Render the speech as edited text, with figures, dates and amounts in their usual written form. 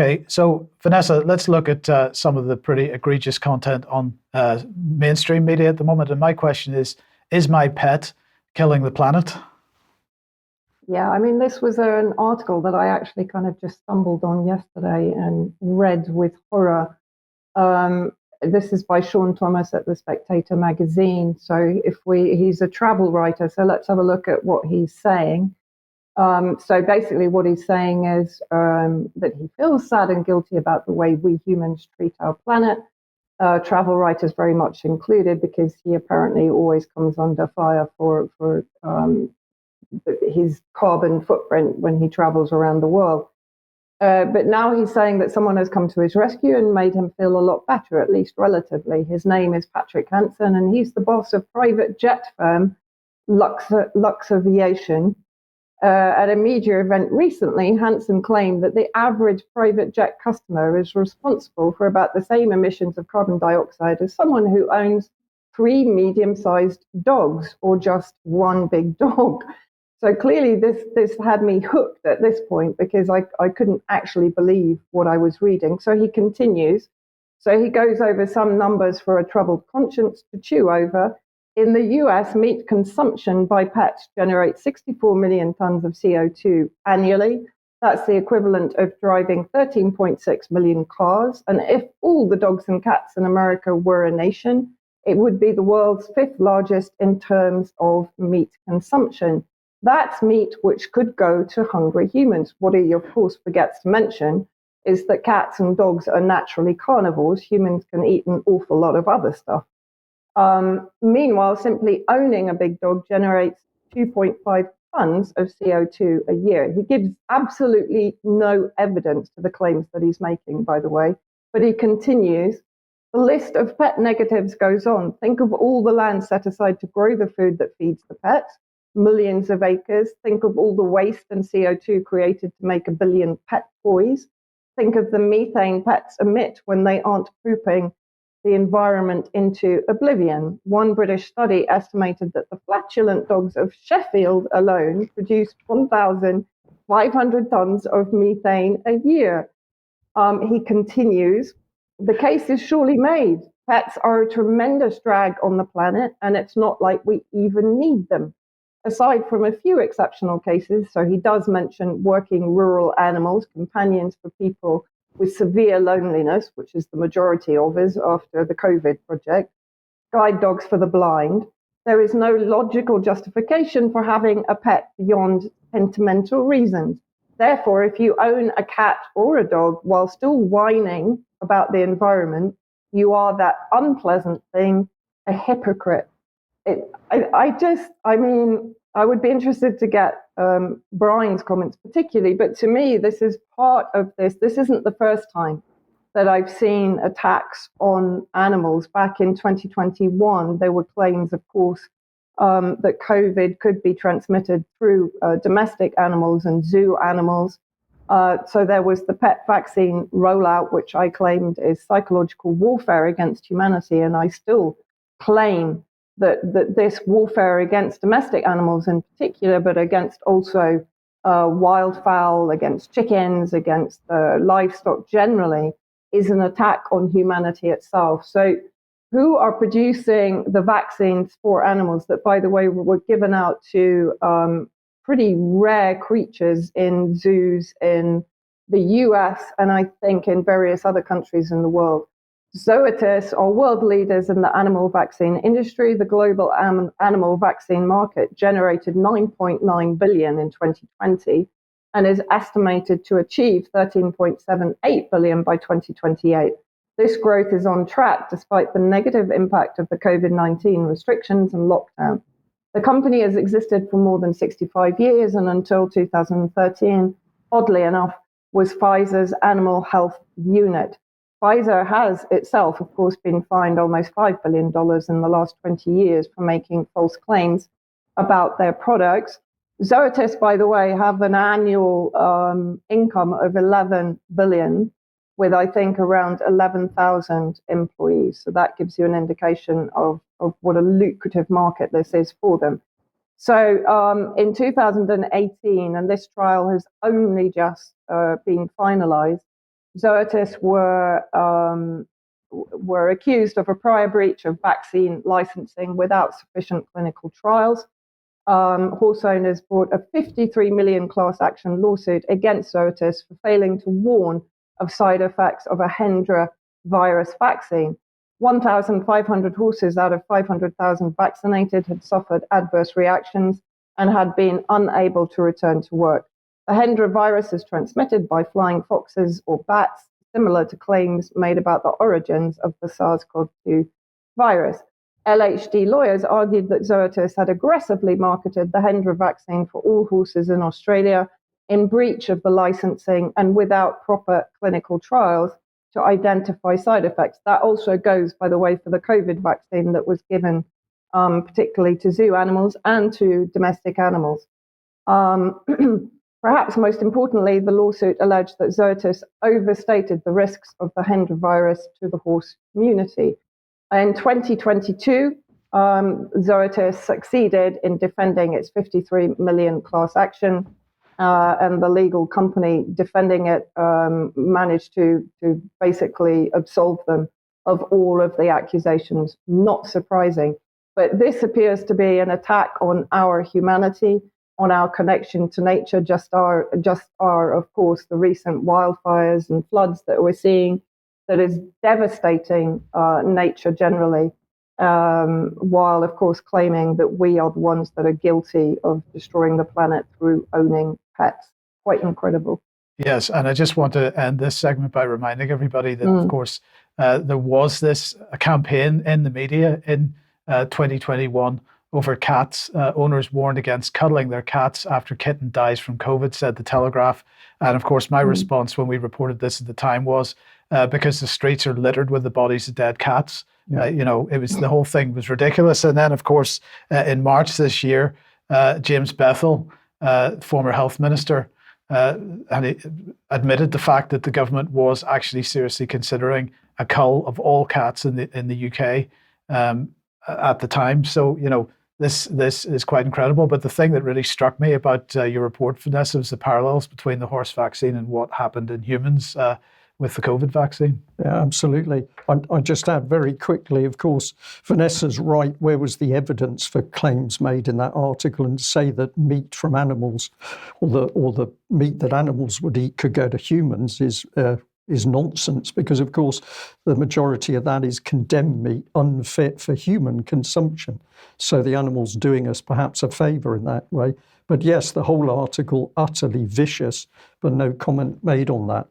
Okay, so Vanessa, let's look at some of the pretty egregious content on mainstream media at the moment. And my question is my pet killing the planet? Yeah, I mean, this was an article that I actually kind of just stumbled on yesterday and read with horror. This is by Sean Thomas at the Spectator magazine. So he's a travel writer. So let's have a look at what he's saying. So basically, what he's saying is that he feels sad and guilty about the way we humans treat our planet. Travel writers very much included, because he apparently always comes under fire for his carbon footprint when he travels around the world. But now he's saying that someone has come to his rescue and made him feel a lot better, at least relatively. His name is Patrick Hansen, and he's the boss of private jet firm Lux Aviation. At a media event recently, Hansen claimed that the average private jet customer is responsible for about the same emissions of carbon dioxide as someone who owns 3 medium-sized dogs or just one big dog. So clearly this had me hooked at this point, because I couldn't actually believe what I was reading. So he continues. So he goes over some numbers for a troubled conscience to chew over. In the US, meat consumption by pets generates 64 million tons of CO2 annually. That's the equivalent of driving 13.6 million cars. And if all the dogs and cats in America were a nation, it would be the world's 5th largest in terms of meat consumption. That's meat which could go to hungry humans. What he, of course, forgets to mention is that cats and dogs are naturally carnivores. Humans can eat an awful lot of other stuff. Meanwhile, simply owning a big dog generates 2.5 tons of CO2 a year. He gives absolutely no evidence to the claims that he's making, by the way, but he continues. The list of pet negatives goes on. Think of all the land set aside to grow the food that feeds the pets, millions of acres. Think of all the waste and CO2 created to make 1 billion pet toys. Think of the methane pets emit when they aren't pooping the environment into oblivion. One British study estimated that the flatulent dogs of Sheffield alone produced 1,500 tons of methane a year. He continues, the case is surely made. Pets are a tremendous drag on the planet, and it's not like we even need them. Aside from a few exceptional cases, so he does mention working rural animals, companions for people with severe loneliness, which is the majority of us after the COVID project, guide dogs for the blind. There is no logical justification for having a pet beyond sentimental reasons. Therefore, if you own a cat or a dog while still whining about the environment, you are that unpleasant thing, a hypocrite. I would be interested to get Brian's comments particularly, but to me, this is part of this. This isn't the first time that I've seen attacks on animals. Back in 2021, there were claims, of course, that COVID could be transmitted through domestic animals and zoo animals. So there was the pet vaccine rollout, which I claimed is psychological warfare against humanity, and I still claim that this warfare against domestic animals in particular, but against also wildfowl, against chickens, against livestock generally, is an attack on humanity itself. So who are producing the vaccines for animals that, by the way, were given out to pretty rare creatures in zoos in the US and I think in various other countries in the world? Zoetis are world leaders in the animal vaccine industry. The global animal vaccine market generated $9.9 billion in 2020 and is estimated to achieve $13.78 billion by 2028. This growth is on track despite the negative impact of the COVID-19 restrictions and lockdown. The company has existed for more than 65 years, and until 2013, oddly enough, was Pfizer's animal health unit. Pfizer has itself, of course, been fined almost $5 billion in the last 20 years for making false claims about their products. Zoetis, by the way, have an annual income of $11 billion with, I think, around 11,000 employees. So that gives you an indication of what a lucrative market this is for them. So in 2018, and this trial has only just been finalized, Zoetis were accused of a prior breach of vaccine licensing without sufficient clinical trials. Horse owners brought a 53 million class action lawsuit against Zoetis for failing to warn of side effects of a Hendra virus vaccine. 1,500 horses out of 500,000 vaccinated had suffered adverse reactions and had been unable to return to work. The Hendra virus is transmitted by flying foxes or bats, similar to claims made about the origins of the SARS-CoV-2 virus. LHD lawyers argued that Zoetis had aggressively marketed the Hendra vaccine for all horses in Australia in breach of the licensing and without proper clinical trials to identify side effects. That also goes, by the way, for the COVID vaccine that was given particularly to zoo animals and to domestic animals. Perhaps most importantly, the lawsuit alleged that Zoetis overstated the risks of the Hendra virus to the horse community. In 2022, Zoetis succeeded in defending its 53 million class action, and the legal company defending it managed to basically absolve them of all of the accusations. Not surprising. But this appears to be an attack on our humanity, on our connection to nature, just are, of course, the recent wildfires and floods that we're seeing that is devastating nature generally, while, of course, claiming that we are the ones that are guilty of destroying the planet through owning pets. Quite incredible. Yes, and I just want to end this segment by reminding everybody that, of course, there was this campaign in the media in 2021 over cats. Owners warned against cuddling their cats after kitten dies from COVID, said the Telegraph. And of course, my response when we reported this at the time was because the streets are littered with the bodies of dead cats. It was, the whole thing was ridiculous. And then, of course, in March this year, James Bethell, former health minister, and he admitted the fact that the government was actually seriously considering a cull of all cats in the UK at the time. So, this is quite incredible. But the thing that really struck me about your report, Vanessa, was the parallels between the horse vaccine and what happened in humans with the COVID vaccine. Yeah, absolutely. I just add very quickly, of course, Vanessa's right. Where was the evidence for claims made in that article? And to say that meat from animals, or the meat that animals would eat, could go to humans is nonsense, because of course the majority of that is condemned meat, unfit for human consumption. So the animal's doing us perhaps a favour in that way. But yes, the whole article utterly vicious, but no comment made on that.